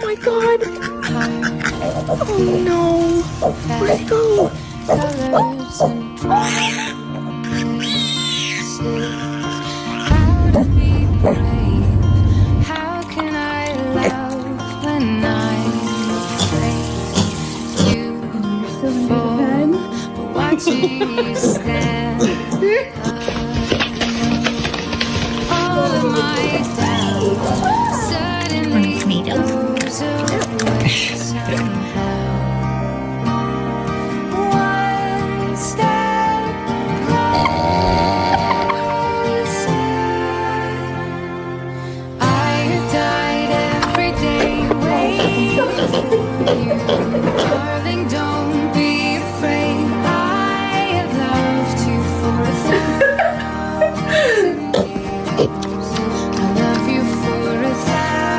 my God. Oh no. Where'd it go? Colors and promises. How to be brave? How can I love when I'm afraid you fall? But what do you say?